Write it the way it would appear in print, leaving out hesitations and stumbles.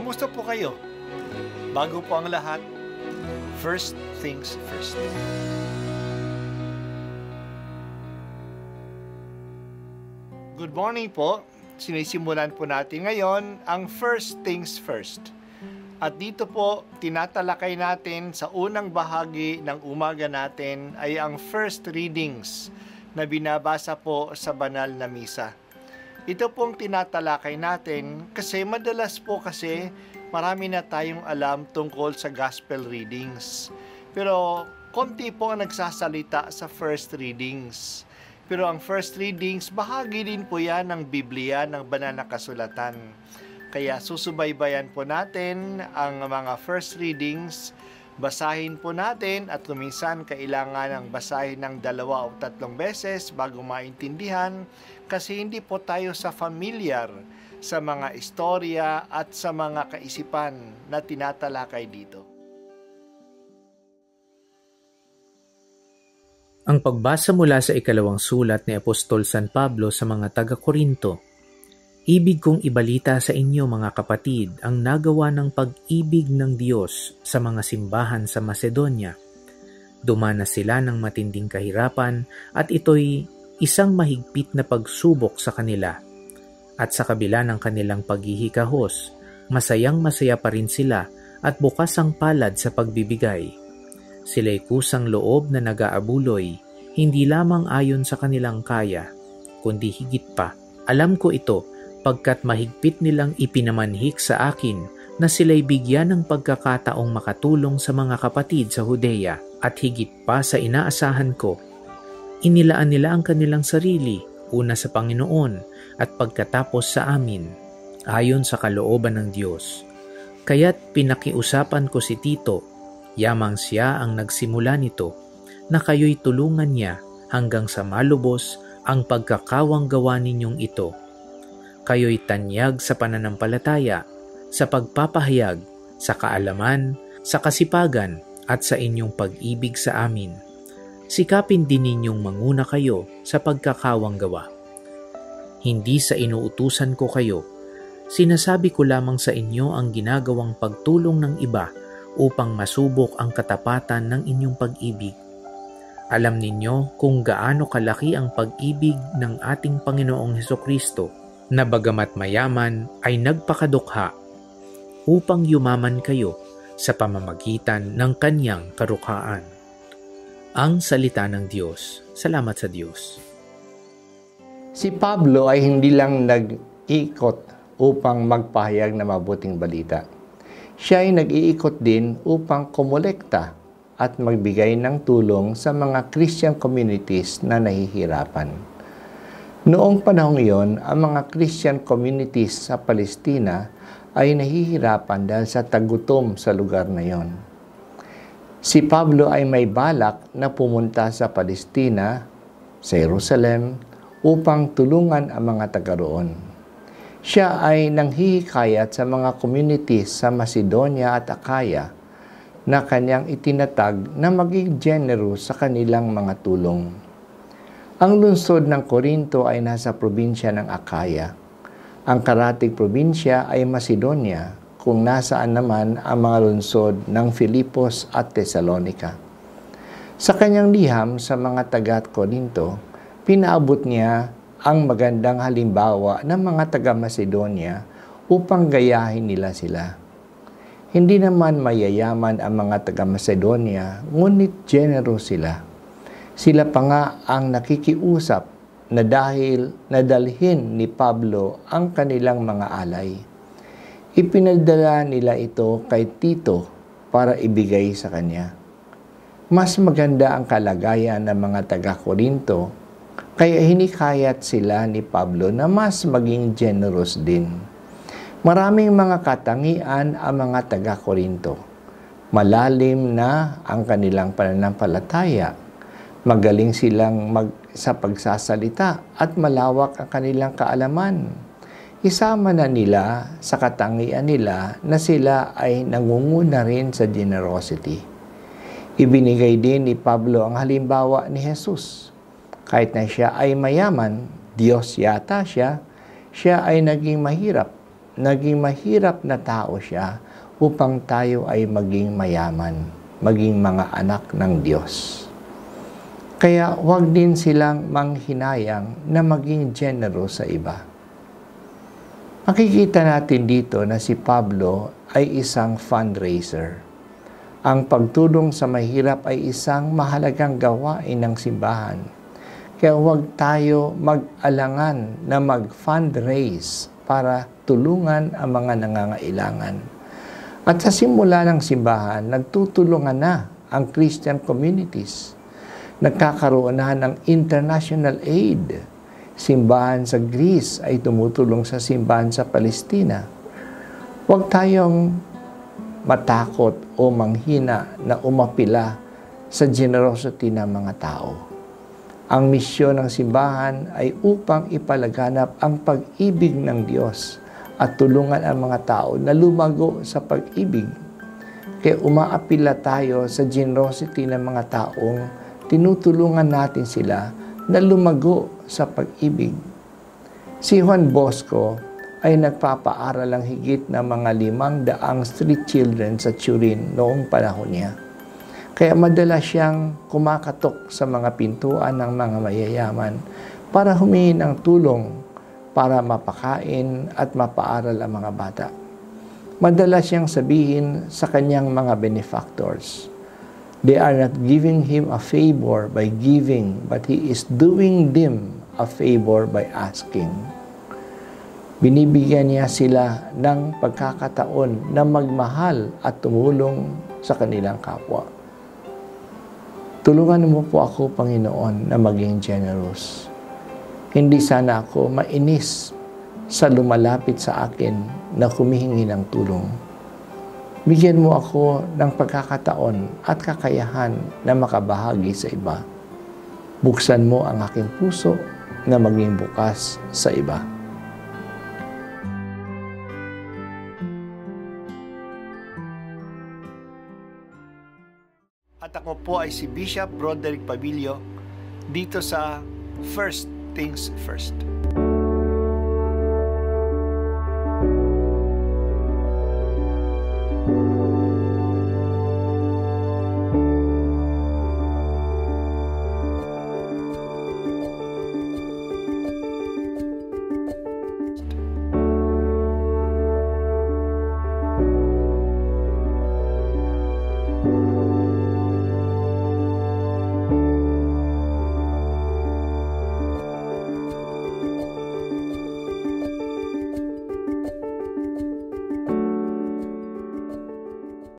Kamusta po kayo? Bago po ang lahat, first things first. Good morning po. Sinisimulan po natin ngayon ang first things first. At dito po, tinatalakay natin sa unang bahagi ng umaga natin ay ang first readings na binabasa po sa banal na misa. Ito pong tinatalakay natin kasi madalas po kasi marami na tayong alam tungkol sa gospel readings. Pero konti po ang nagsasalita sa first readings. Pero ang first readings, bahagi din po yan ng Biblia, ng banal na kasulatan. Kaya susubaybayan po natin ang mga first readings, basahin po natin at kuminsan kailangan ng basahin ng 2 o 3 beses bago maintindihan kasi hindi po tayo familiar sa mga istorya at sa mga kaisipan na tinatalakay dito. Ang pagbasa mula sa ikalawang sulat ni Apostol San Pablo sa mga taga-Korinto. Ibig kong ibalita sa inyo mga kapatid ang nagawa ng pag-ibig ng Diyos sa mga simbahan sa Macedonia. Dumanas sila ng matinding kahirapan at ito'y isang mahigpit na pagsubok sa kanila. At sa kabila ng kanilang paghihikahos, masayang-masaya pa rin sila at bukas ang palad sa pagbibigay. Sila'y kusang loob na nag-aabuloy, hindi lamang ayon sa kanilang kaya, kundi higit pa. Alam ko ito, pagkat mahigpit nilang ipinamanhik sa akin na sila'y bigyan ng pagkakataong makatulong sa mga kapatid sa Judea at higit pa sa inaasahan ko. Inilaan nila ang kanilang sarili, una sa Panginoon at pagkatapos sa amin, ayon sa kalooban ng Diyos. Kaya't pinakiusapan ko si Tito, yamang siya ang nagsimula nito, na kayo'y tulungan niya hanggang sa malubos ang pagkakawang gawa ninyong ito. Kayo'y tanyag sa pananampalataya, sa pagpapahayag, sa kaalaman, sa kasipagan, at sa inyong pag-ibig sa amin. Sikapin din ninyong manguna kayo sa pagkakawang gawa. Hindi sa inuutusan ko kayo, sinasabi ko lamang sa inyo ang ginagawang pagtulong ng iba upang masubok ang katapatan ng inyong pag-ibig. Alam ninyo kung gaano kalaki ang pag-ibig ng ating Panginoong Hesukristo, na bagamat mayaman ay nagpakadukha upang yumaman kayo sa pamamagitan ng kanyang karukhaan. Ang salita ng Diyos. Salamat sa Diyos. Si Pablo ay hindi lang nag-ikot upang magpahayag na mabuting balita. Siya ay nag-iikot din upang kumolekta at magbigay ng tulong sa mga Christian communities na nahihirapan. Noong panahong iyon, ang mga Christian communities sa Palestina ay nahihirapan dahil sa tagutom sa lugar na iyon. Si Pablo ay may balak na pumunta sa Palestina, sa Jerusalem, upang tulungan ang mga taga roon. Siya ay nanghihikayat sa mga communities sa Macedonia at Akaya na kanyang itinatag na maging generous sa kanilang mga tulong. Ang lungsod ng Corinto ay nasa probinsya ng Akaya. Ang karatig probinsya ay Macedonia, kung nasaan naman ang mga lungsod ng Filipos at Thessalonica. Sa kanyang liham sa mga taga-Corinto, pinaabot niya ang magandang halimbawa ng mga taga-Macedonia upang gayahin nila sila. Hindi naman mayayaman ang mga taga-Macedonia, ngunit generous sila. Sila pa nga ang nakikiusap na dahil nadalhin ni Pablo ang kanilang mga alay. Ipinadala nila ito kay Tito para ibigay sa kanya. Mas maganda ang kalagayan ng mga taga-Korinto, kaya hinikayat sila ni Pablo na mas maging generous din. Maraming mga katangian ang mga taga-Korinto. Malalim na ang kanilang pananampalataya. Magaling silang sa pagsasalita at malawak ang kanilang kaalaman. Isama na nila sa katangian nila na sila ay nangunguna rin sa generosity. Ibinigay din ni Pablo ang halimbawa ni Jesus. Kahit na siya ay mayaman, Diyos yata siya ay naging mahirap naging mahirap na tao siya upang tayo ay maging mayaman, maging mga anak ng Diyos. Kaya huwag din silang manghinayang na maging generous sa iba. Makikita natin dito na si Pablo ay isang fundraiser. Ang pagtulong sa mahirap ay isang mahalagang gawain ng simbahan. Kaya huwag tayo mag-alangan na mag-fundraise para tulungan ang mga nangangailangan. At sa simula ng simbahan, nagtutulungan na ang Christian communities. Nagkakaroon na ng international aid. Simbahan sa Greece ay tumutulong sa simbahan sa Palestina. Huwag tayong matakot o manghina na umapila sa generosity ng mga tao. Ang misyon ng simbahan ay upang ipalaganap ang pag-ibig ng Diyos at tulungan ang mga tao na lumago sa pag-ibig. Kaya umaapila tayo sa generosity ng mga taong tinutulungan natin sila na lumago sa pag-ibig. Si Juan Bosco ay nagpapaaral ng higit na mga 500 street children sa Turin noong panahon niya. Kaya madalas siyang kumakatok sa mga pintuan ng mga mayayaman para humingi ng tulong para mapakain at mapaaral ang mga bata. Madalas siyang sabihin sa kanyang mga benefactors, they are not giving him a favor by giving, but he is doing them a favor by asking. Binibigyan niya sila ng pagkakataon na magmahal at tumulong sa kanilang kapwa. Tulungan mo po ako, Panginoon, na maging generous. Hindi sana ako mainis sa lumalapit sa akin na humihingi ng tulong. Bigyan mo ako ng pagkakataon at kakayahan na makabahagi sa iba. Buksan mo ang aking puso na maging bukas sa iba. At ako po ay si Bishop Broderick Pabilio dito sa First Things First.